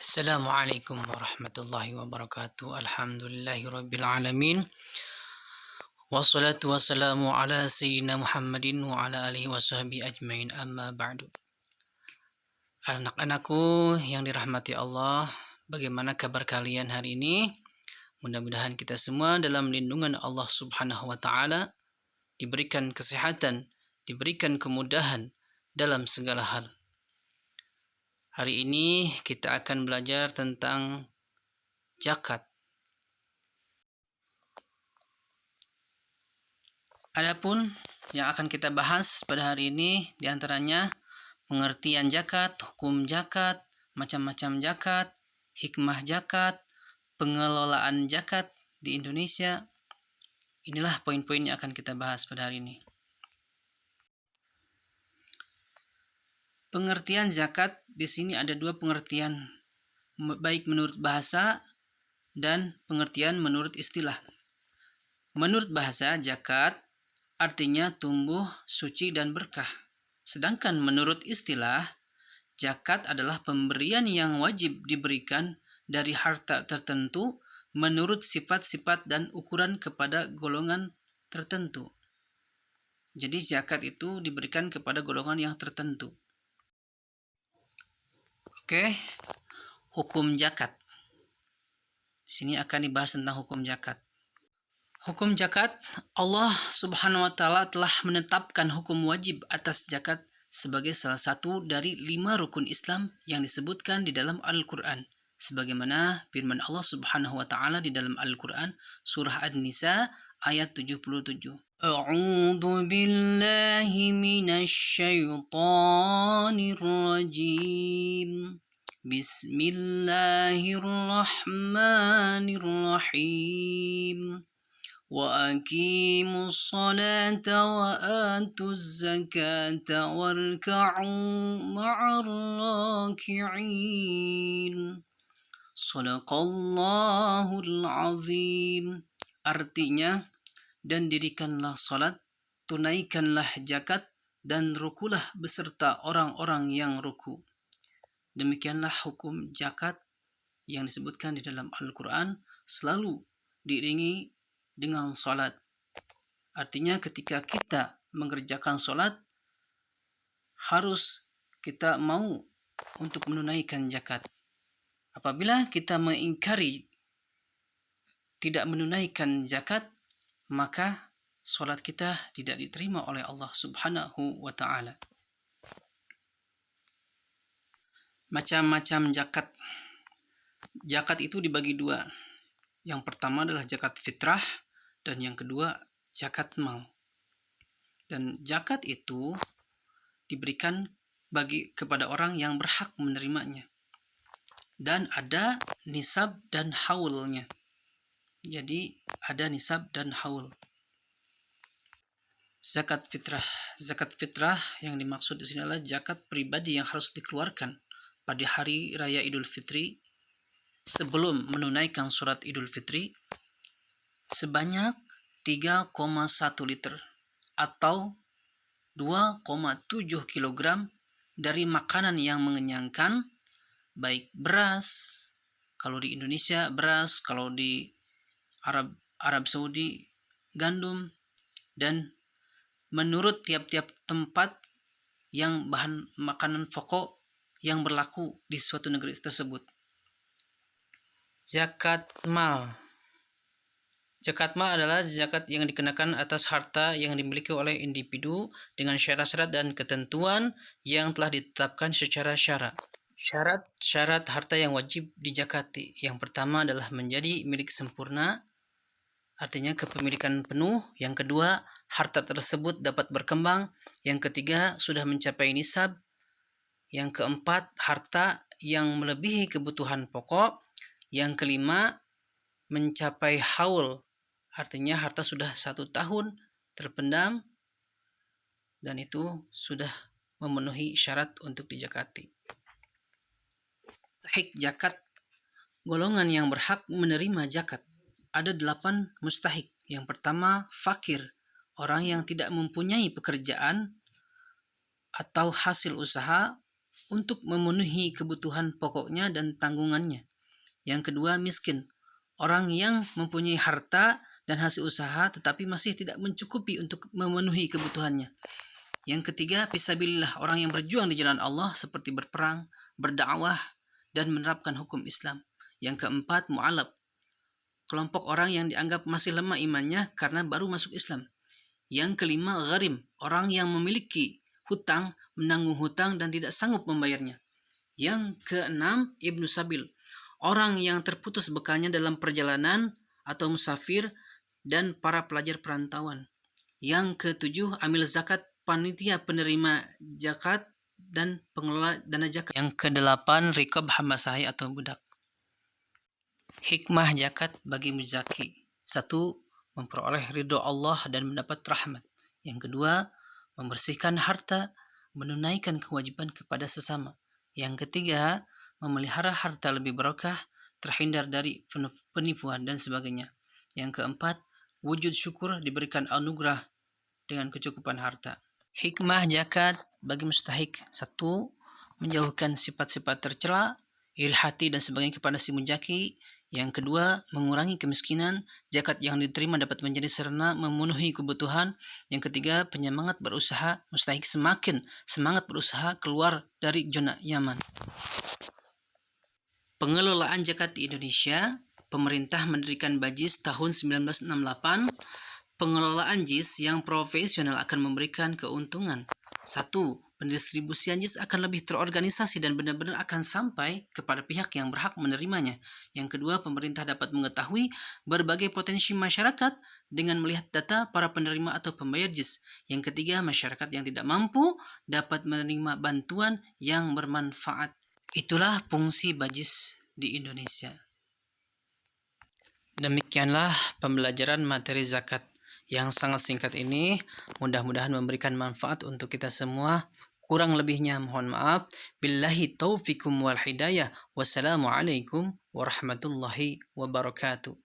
Assalamualaikum warahmatullahi wabarakatuh. Alhamdulillahirrabbilalamin. Wassalatu wassalamu ala sayyidina Muhammadin wa ala alihi wa sahbihi ajmain, amma ba'du. Anak-anakku yang dirahmati Allah, bagaimana kabar kalian hari ini? Mudah-mudahan kita semua dalam lindungan Allah subhanahu wa ta'ala, diberikan kesehatan, diberikan kemudahan dalam segala hal. Hari ini kita akan belajar tentang zakat. Adapun yang akan kita bahas pada hari ini diantaranya pengertian zakat, hukum zakat, macam-macam zakat, hikmah zakat, pengelolaan zakat di Indonesia. Inilah poin-poin yang akan kita bahas pada hari ini. Pengertian zakat di sini ada dua pengertian, baik menurut bahasa dan pengertian menurut istilah. Menurut bahasa, zakat artinya tumbuh, suci, dan berkah. Sedangkan menurut istilah, zakat adalah pemberian yang wajib diberikan dari harta tertentu menurut sifat-sifat dan ukuran kepada golongan tertentu. Jadi zakat itu diberikan kepada golongan yang tertentu. Oke, hukum zakat. Di sini akan dibahas tentang hukum zakat. Hukum zakat, Allah subhanahu wa ta'ala telah menetapkan hukum wajib atas zakat sebagai salah satu dari 5 rukun Islam yang disebutkan di dalam Al-Quran. Sebagaimana firman Allah subhanahu wa ta'ala di dalam Al-Quran, surah An-Nisa ayat 77. A'udzu billahi minasyaitonir rajim. Bismillahirrahmanirrahim. وَأَقِيمُوا الصَّلَاةَ وَآتُوا الزَّكَاةَ وَارْكَعُوا مَعَ الرَّاكِعِينَ. Shadaqallahul azim. Artinya, dan dirikanlah salat, tunaikanlah zakat, dan rukulah beserta orang-orang yang ruku. Demikianlah hukum zakat yang disebutkan di dalam Al-Quran, selalu diiringi dengan salat. Artinya ketika kita mengerjakan salat, harus kita mau untuk menunaikan zakat. Apabila kita mengingkari tidak menunaikan zakat, maka salat kita tidak diterima oleh Allah subhanahu wa ta'ala. Macam-macam zakat. Zakat itu dibagi dua. Yang pertama adalah zakat fitrah, dan yang kedua zakat mal. Dan zakat itu diberikan kepada orang yang berhak menerimanya. Dan ada nisab dan haulnya. Jadi ada nisab dan haul. Zakat fitrah. Zakat fitrah yang dimaksud di sini adalah zakat pribadi yang harus dikeluarkan pada hari raya Idul Fitri sebelum menunaikan surat Idul Fitri sebanyak 3,1 liter atau 2,7 kg dari makanan yang mengenyangkan, baik beras, kalau di Indonesia beras, kalau di Arab Saudi gandum, dan menurut tiap-tiap tempat yang bahan makanan pokok yang berlaku di suatu negeri tersebut. Zakat mal. Zakat mal adalah zakat yang dikenakan atas harta yang dimiliki oleh individu dengan syarat-syarat dan ketentuan yang telah ditetapkan secara syara. Syarat harta yang wajib dizakati. Yang pertama adalah menjadi milik sempurna, artinya kepemilikan penuh. Yang kedua, harta tersebut dapat berkembang. Yang ketiga, sudah mencapai nisab. Yang keempat, harta yang melebihi kebutuhan pokok. Yang kelima, mencapai haul, artinya harta sudah 1 tahun terpendam dan itu sudah memenuhi syarat untuk dizakati. Mustahik zakat. Golongan yang berhak menerima zakat. Ada 8 mustahik. Yang pertama, fakir, orang yang tidak mempunyai pekerjaan atau hasil usaha untuk memenuhi kebutuhan pokoknya dan tanggungannya. Yang kedua, miskin, orang yang mempunyai harta dan hasil usaha tetapi masih tidak mencukupi untuk memenuhi kebutuhannya. Yang ketiga, fisabilillah, orang yang berjuang di jalan Allah seperti berperang, berdakwah, dan menerapkan hukum Islam. Yang keempat, mu'alab, kelompok orang yang dianggap masih lemah imannya karena baru masuk Islam. Yang kelima, gharim, orang yang memiliki hutang, menanggung hutang dan tidak sanggup membayarnya. Yang keenam, ibnu sabil, orang yang terputus bekalnya dalam perjalanan atau musafir dan para pelajar perantauan. Yang ketujuh, amil zakat, panitia penerima zakat dan pengelola dana zakat. Yang kedelapan, riqab, hamba sahaya atau budak. Hikmah zakat bagi muzaki. 1. Memperoleh ridho Allah dan mendapat rahmat. Yang kedua, membersihkan harta, menunaikan kewajiban kepada sesama. Yang ketiga, memelihara harta lebih berkah, terhindar dari penipuan dan sebagainya. Yang keempat, wujud syukur, diberikan anugerah dengan kecukupan harta. Hikmah zakat bagi mustahik. 1. Menjauhkan sifat-sifat tercela, iri hati dan sebagainya kepada si muzaki. Yang kedua, mengurangi kemiskinan. Zakat yang diterima dapat menjadi sarana memenuhi kebutuhan. Yang ketiga, penyemangat berusaha. Mustahik semakin semangat berusaha keluar dari zona nyaman. Pengelolaan zakat di Indonesia. Pemerintah mendirikan Bajis tahun 1968. Pengelolaan JIS yang profesional akan memberikan keuntungan. 1. Pendistribusian JIS akan lebih terorganisasi dan benar-benar akan sampai kepada pihak yang berhak menerimanya. Yang kedua, pemerintah dapat mengetahui berbagai potensi masyarakat dengan melihat data para penerima atau pembayar JIS. Yang ketiga, masyarakat yang tidak mampu dapat menerima bantuan yang bermanfaat. Itulah fungsi Bajis di Indonesia. Demikianlah pembelajaran materi zakat yang sangat singkat ini. Mudah-mudahan memberikan manfaat untuk kita semua. Kurang lebihnya mohon maaf. Billahi taufikum wal hidayah. Wassalamualaikum warahmatullahi wabarakatuh.